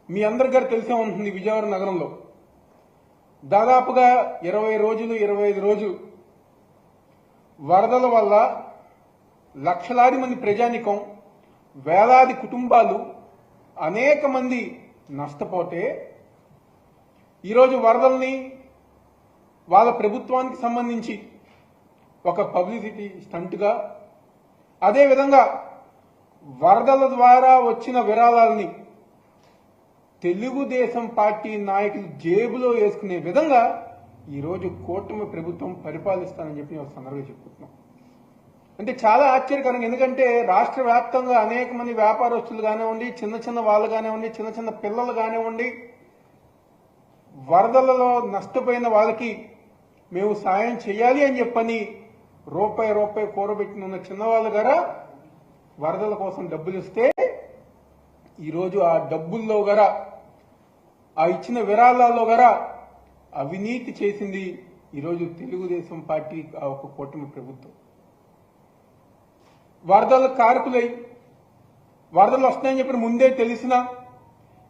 మీ అందరి గారు తెలిసే ఉంటుంది. విజయవాడ నగరంలో దాదాపుగా 20 రోజులు 25 రోజులు వరదల వల్ల లక్షలాది మంది ప్రజానికం, వేలాది కుటుంబాలు, అనేక మంది నష్టపోతే ఈరోజు వరదల్ని వాళ్ళ ప్రభుత్వానికి సంబంధించి ఒక పబ్లిసిటీ స్టంట్గా, అదేవిధంగా వరదల ద్వారా వచ్చిన విరాళాలని తెలుగుదేశం పార్టీ నాయకులు జేబులో వేసుకునే విధంగా ఈరోజు కూటమి ప్రభుత్వం పరిపాలిస్తానని చెప్పి ఒక సందర్భంగా చెప్పుకుంటున్నాం. అంటే చాలా ఆశ్చర్యకరంగా, ఎందుకంటే రాష్ట్ర వ్యాప్తంగా అనేక మంది వ్యాపారస్తులు కానివ్వండి, చిన్న చిన్న వాళ్ళు కానివ్వండి, చిన్న చిన్న పిల్లలు కానివ్వండి, వరదలలో నష్టపోయిన వాళ్ళకి మేము సాయం చేయాలి అని చెప్పని రూపాయి కూరబెట్టిన చిన్నవాళ్ళు గారా వరదల కోసం డబ్బులు ఇస్తే ఈరోజు ఆ డబ్బుల్లో గర, ఆ ఇచ్చిన విరాళాల్లో గర అవినీతి చేసింది ఈరోజు తెలుగుదేశం పార్టీ ఒక కూటమి ప్రభుత్వం. వరదలు కారకులై వరదలు వస్తాయని చెప్పి ముందే తెలిసినా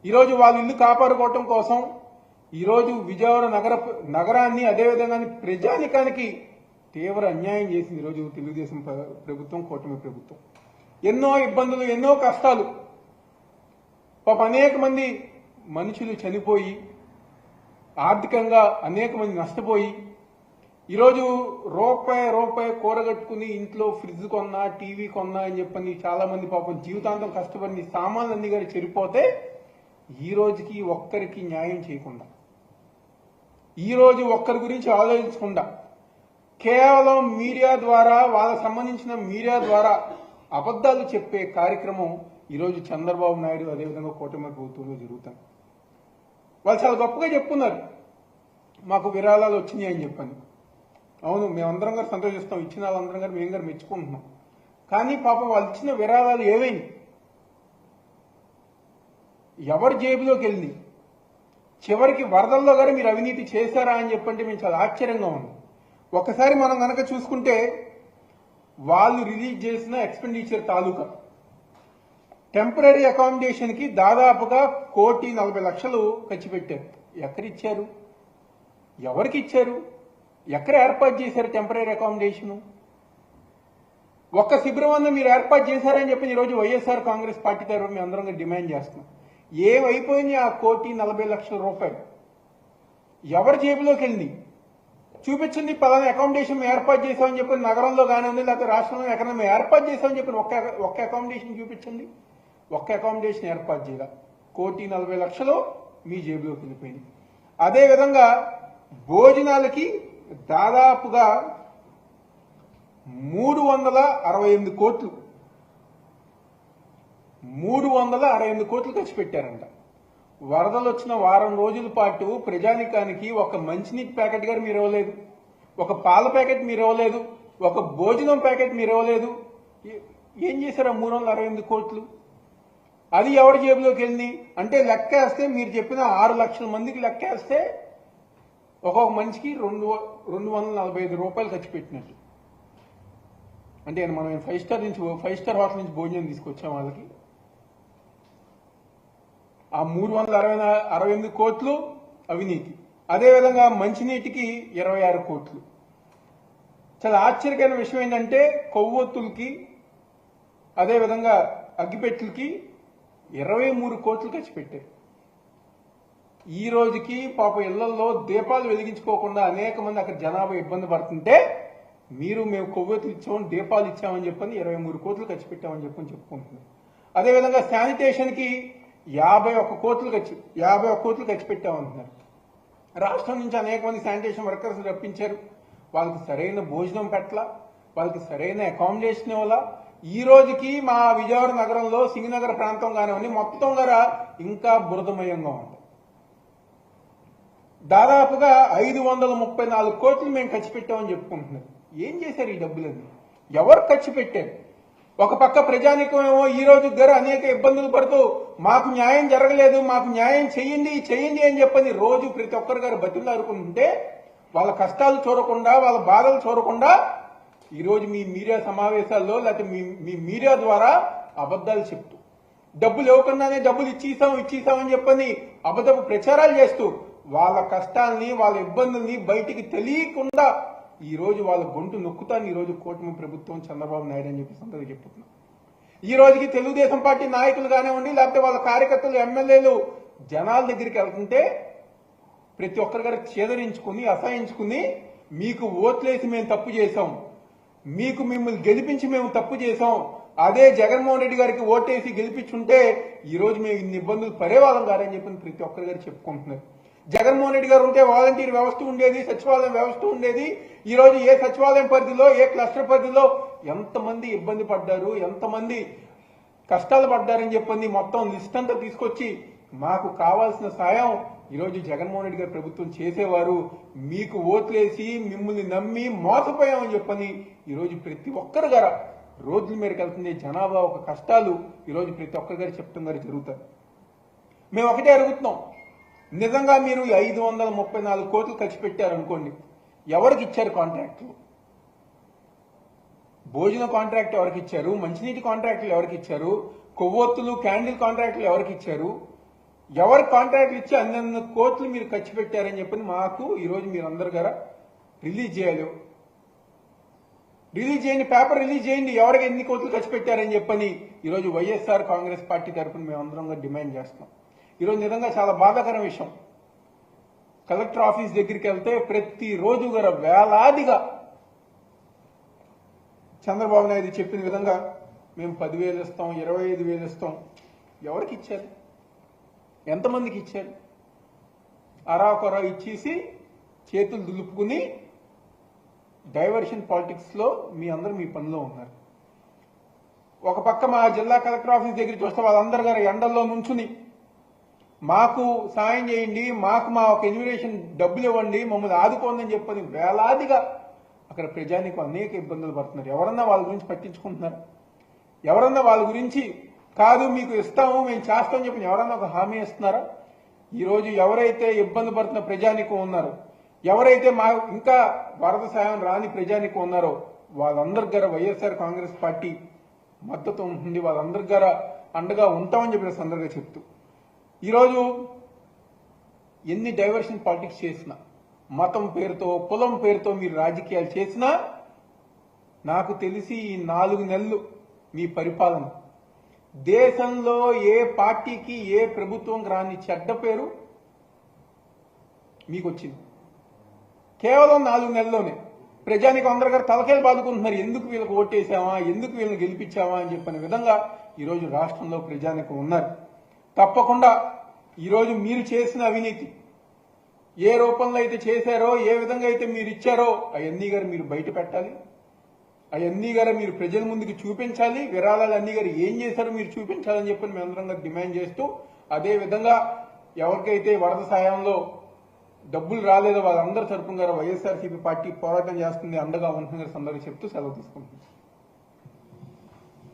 ఈరోజు వాళ్ళ ఇల్లు కాపాడుకోవటం కోసం ఈరోజు విజయవాడ నగరాన్ని, అదేవిధంగా ప్రజానికానికి తీవ్ర అన్యాయం చేసింది ఈరోజు తెలుగుదేశం ప్రభుత్వం, కూటమి ప్రభుత్వం. ఎన్నో ఇబ్బందులు, ఎన్నో కష్టాలు, పాప అనేక మంది మనుషులు చనిపోయి, ఆర్థికంగా అనేక మంది నష్టపోయి, ఈరోజు రూపాయి కూరగట్టుకుని ఇంట్లో ఫ్రిడ్జ్ కొన్నా, టీవీ కొన్నా అని చెప్పని చాలా మంది పాపం జీవితాంతం కష్టపడి సామాన్లన్నీ గారు చెరిపోతే ఈ రోజుకి ఒక్కరికి న్యాయం చేయకుండా, ఈ రోజు ఒక్కరి గురించి ఆలోచించకుండా కేవలం మీడియా ద్వారా, వాళ్ళకు సంబంధించిన మీడియా ద్వారా అబద్దాలు చెప్పే కార్యక్రమం ఈరోజు చంద్రబాబు నాయుడు, అదేవిధంగా కూటమి ప్రభుత్వంలో జరుగుతుంది. వాళ్ళు చాలా గొప్పగా చెప్పుకున్నారు, మాకు విరాళాలు వచ్చినాయి అని చెప్పని. అవును, మేమందరం గారు సంతోషిస్తాం, ఇచ్చిన వాళ్ళందరం గారు మేము గారు మెచ్చుకుంటున్నాం. కానీ పాపం వాళ్ళు ఇచ్చిన విరాళాలు ఏవైంది, ఎవరి జేబులోకి వెళ్ళింది, చివరికి వరదల్లో గారు మీరు అవినీతి చేశారా అని చెప్పంటే మేము చాలా ఆశ్చర్యంగా ఉంది. ఒక్కసారి మనం కనుక చూసుకుంటే వాళ్ళు రిలీజ్ చేసిన ఎక్స్పెండిచర్ తాలూకా టెంపరీ అకామిడేషన్ కి దాదాపుగా 1,40,00,000 ఖర్చు పెట్టారు. ఎక్కడిచ్చారు, ఎవరికి ఇచ్చారు, ఎక్కడ ఏర్పాటు చేశారు టెంపరీ అకామిడేషన్? ఒక్క శిబిరం మీరు ఏర్పాటు చేశారని చెప్పి ఈరోజు వైఎస్ఆర్ కాంగ్రెస్ పార్టీ తరఫున మేము అందరం డిమాండ్ చేస్తున్నాం. ఏమైపోయింది ఆ 1,40,00,000 రూపాయలు? ఎవరి జేబులోకి వెళ్ళింది? చూపించింది పలానా అకామిడేషన్ మేము ఏర్పాటు చేసామని చెప్పి నగరంలో కానివ్వండి, లేకపోతే రాష్ట్రంలో ఎక్కడైనా మేము ఏర్పాటు చేసామని చెప్పి ఒక్క అకామిడేషన్ చూపించండి. ఒక్క అకామిడేషన్ ఏర్పాటు చేయాల 1,40,00,000 మీ జేబులోకి వెళ్ళిపోయింది. అదేవిధంగా భోజనాలకి దాదాపుగా 368 కోట్లు 368 కోట్లు ఖర్చు పెట్టారంట. వరదలు వచ్చిన వారం రోజుల పాటు ప్రజానికానికి ఒక మంచినీటి ప్యాకెట్ గారు మీరు ఇవ్వలేదు, ఒక పాల ప్యాకెట్ మీరు ఇవ్వలేదు, ఒక భోజనం ప్యాకెట్ మీరు ఇవ్వలేదు. ఏం చేశారు 368 కోట్లు? అది ఎవరి జేబులోకి వెళ్ళింది అంటే లెక్కేస్తే మీరు చెప్పిన 6 లక్షల మందికి లెక్కేస్తే ఒక్కొక్క మనిషికి 245 రూపాయలు ఖర్చు పెట్టినట్టు. అంటే మనం 5 స్టార్ హోటల్ నుంచి భోజనం తీసుకొచ్చాం వాళ్ళకి. ఆ 368 కోట్లు అవినీతి. అదేవిధంగా మంచినీటికి 26 కోట్లు. చాలా ఆశ్చర్యకరమైన విషయం ఏంటంటే కొవ్వొత్తులకి, అదేవిధంగా అగ్గిపెట్టులకి 23 కోట్లు ఖర్చు పెట్టారు. ఈ రోజుకి పాప ఇళ్లలో దీపాలు వెలిగించుకోకుండా అనేక మంది అక్కడ జనాభా ఇబ్బంది పడుతుంటే మేము కొవ్వొత్తులు ఇచ్చామని, దీపాలు ఇచ్చామని చెప్పని 23 కోట్లు ఖర్చు పెట్టామని చెప్పని చెప్పుకుంటున్నాం. అదేవిధంగా శానిటేషన్ కి 51 కోట్లు ఖర్చు పెట్టామంటున్నారు. రాష్ట్రం నుంచి అనేక మంది శానిటేషన్ వర్కర్స్ రప్పించారు, వాళ్ళకి సరైన భోజనం పెట్టాల, వాళ్ళకి సరైన అకామిడేషన్ ఇవ్వాలా. ఈ రోజుకి మా విజయవాడ నగరంలో సింగనగర్ ప్రాంతం కానివ్వండి మొత్తం గారా ఇంకా బురదమయంగా ఉంది. దాదాపుగా 534 కోట్లు మేము ఖర్చు పెట్టామని చెప్పుకుంటున్నారు. ఏం చేశారు ఈ డబ్బులని? ఎవరు ఖర్చు పెట్టారు? ఒక పక్క ప్రజానికమేమో ఈ రోజు గారు అనేక ఇబ్బందులు పడుతూ మాకు న్యాయం జరగలేదు, మాకు న్యాయం చేయండి అని చెప్పని రోజు ప్రతి ఒక్కరు గారు బతిలాడుకుంటుంటే వాళ్ళ కష్టాలు చూడకుండా, వాళ్ళ బాధలు చూడకుండా ఈరోజు మీ మీడియా సమావేశాల్లో లేకపోతే మీ మీడియా ద్వారా అబద్దాలు చెప్తూ డబ్బులు ఇవ్వకుండానే డబ్బులు ఇచ్చేసామని చెప్పని అబద్ధపు ప్రచారాలు చేస్తూ వాళ్ళ కష్టాల్ని వాళ్ళ ఇబ్బందుల్ని బయటికి తెలియకుండా ఈ రోజు వాళ్ళ గొంతు నొక్కుతాను ఈ రోజు కూటమి ప్రభుత్వం చంద్రబాబు నాయుడు అని చెప్పేసి అందరికీ చెప్తున్నాం. ఈ రోజుకి తెలుగుదేశం పార్టీ నాయకులు కానివ్వండి, లేకపోతే వాళ్ళ కార్యకర్తలు ఎమ్మెల్యేలు జనాల దగ్గరికి వెళ్తుంటే ప్రతి ఒక్కరి గారు చేదరించుకుని అసహించుకుని మీకు ఓట్లేసి మేము తప్పు చేశాం, మిమ్మల్ని గెలిపించి మేము తప్పు చేశాం, అదే జగన్మోహన్ రెడ్డి గారికి ఓటేసి గెలిపించుంటే ఈ రోజు మేము ఇన్ని ఇబ్బందులు పడేవాళ్ళం కాదని చెప్పి ప్రతి ఒక్కరి గారు చెప్పుకుంటున్నారు. జగన్మోహన్ రెడ్డి గారు ఉంటే వాలంటీర్ వ్యవస్థ ఉండేది, సచివాలయం వ్యవస్థ ఉండేది. ఈ రోజు ఏ సచివాలయం పరిధిలో, ఏ క్లస్టర్ పరిధిలో ఎంతమంది ఇబ్బంది పడ్డారు, ఎంతమంది కష్టాలు పడ్డారని చెప్పని మొత్తం లిస్ట్ అంతా తీసుకొచ్చి మాకు కావాల్సిన సాయం ఈరోజు జగన్మోహన్ రెడ్డి గారి ప్రభుత్వం చేసేవారు. మీకు ఓట్లేసి మిమ్మల్ని నమ్మి మోసపోయామని చెప్పని ఈరోజు ప్రతి ఒక్కరు గారు రోడ్ల మీదకి వెళ్తుంది. జనాభా ఒక కష్టాలు ఈరోజు ప్రతి ఒక్కరి గారు చెప్తున్న గారు జరుగుతారు. మేము ఒకటే అడుగుతున్నాం, నిజంగా మీరు 534 కోట్లు ఖర్చు పెట్టారనుకోండి, ఎవరికి ఇచ్చారు కాంట్రాక్టులు? భోజన కాంట్రాక్ట్ ఎవరికి ఇచ్చారు? మంచినీటి కాంట్రాక్టులు ఎవరికి ఇచ్చారు? కొవ్వొత్తులు, క్యాండిల్ కాంట్రాక్టులు ఎవరికి ఇచ్చారు? ఎవరి కాంట్రాక్ట్లు ఇచ్చి అన్ని కోట్లు మీరు ఖర్చు పెట్టారని చెప్పని మాకు ఈరోజు మీరు అందరు గారా రిలీజ్ చేయాలి. రిలీజ్ చేయండి, పేపర్ రిలీజ్ చేయండి, ఎవరికి ఎన్ని కోట్లు ఖర్చు పెట్టారని చెప్పని ఈరోజు వైఎస్ఆర్ కాంగ్రెస్ పార్టీ తరఫున మేము అందరం డిమాండ్ చేస్తున్నాం. ఈరోజు నిజంగా చాలా బాధాకరం విషయం, కలెక్టర్ ఆఫీస్ దగ్గరికి వెళ్తే ప్రతిరోజు గారు వేలాదిగా చంద్రబాబు నాయుడు చెప్పిన విధంగా మేము 10,000 ఇస్తాం, 25,000 ఇస్తాం. ఎవరికి ఇచ్చారు? ఎంతమందికి ఇచ్చారు? అరాకొర ఇచ్చేసి చేతులు దులుపుకుని డైవర్షన్ పాలిటిక్స్ లో మీ అందరూ మీ పనిలో ఉన్నారు. ఒక పక్క మా జిల్లా కలెక్టర్ ఆఫీస్ దగ్గరికి వస్తే వాళ్ళందరూ గారు ఎండల్లో నుంచుని మాకు సాయం చేయండి, మాకు మా ఒక ఇన్విటేషన్ డబ్బులు ఇవ్వండి, మమ్మల్ని ఆదుకోండి అని చెప్పని వేలాదిగా అక్కడ ప్రజానికి అనేక ఇబ్బందులు పడుతున్నారు. ఎవరన్నా వాళ్ళ గురించి పట్టించుకుంటున్నారు? ఎవరన్నా వాళ్ళ గురించి కాదు మీకు ఇస్తాము, మేము చేస్తామని చెప్పి ఎవరన్నా ఒక హామీ ఇస్తున్నారా? ఈరోజు ఎవరైతే ఇబ్బంది పడుతున్న ప్రజానికం ఉన్నారో, ఎవరైతే మా ఇంకా వరద సాయం రాని ప్రజానికం ఉన్నారో వాళ్ళందరి గారు వైఎస్ఆర్ కాంగ్రెస్ పార్టీ మద్దతు ఉంటుంది, వాళ్ళందరి గారు అండగా ఉంటామని చెప్పిన సందర్భంగా చెప్తూ ఈరోజు ఎన్ని డైవర్షన్ పాలిటిక్స్ చేసినా, మతం పేరుతో, కులం పేరుతో మీరు రాజకీయాలు చేసినా, నాకు తెలిసి ఈ 4 నెలలు మీ పరిపాలన దేశంలో ఏ పార్టీకి, ఏ ప్రభుత్వం రాని చెడ్డ పేరు మీకు వచ్చింది. కేవలం 4 నెలల్లోనే ప్రజానికి అందరి గారు తలకాయలు బాదుకుంటున్నారు. ఎందుకు వీళ్ళకి ఓటేసామా, ఎందుకు వీళ్ళని గెలిపించామా అని చెప్పిన విధంగా ఈరోజు రాష్ట్రంలో ప్రజానికి ఉన్నారు. తప్పకుండా ఈరోజు మీరు చేసిన అవినీతి ఏ రూపంలో అయితే చేశారో, ఏ విధంగా అయితే మీరు ఇచ్చారో అవన్నీ గారు మీరు బయట పెట్టాలి, అవన్నీ గారు మీరు ప్రజల ముందుకు చూపించాలి. విరాళాలు అన్ని గారు ఏం చేశారో మీరు చూపించాలని చెప్పి మేమందరం డిమాండ్ చేస్తూ, అదే విధంగా ఎవరికైతే వరద సాయంలో డబ్బులు రాలేదో వాళ్ళందరి తరపున వైఎస్ఆర్సీపీ పార్టీ పోరాటం చేస్తుంది, అండగా ఉంటుందని సందర్భంగా చెప్తూ సెలవు తీసుకుంటుంది.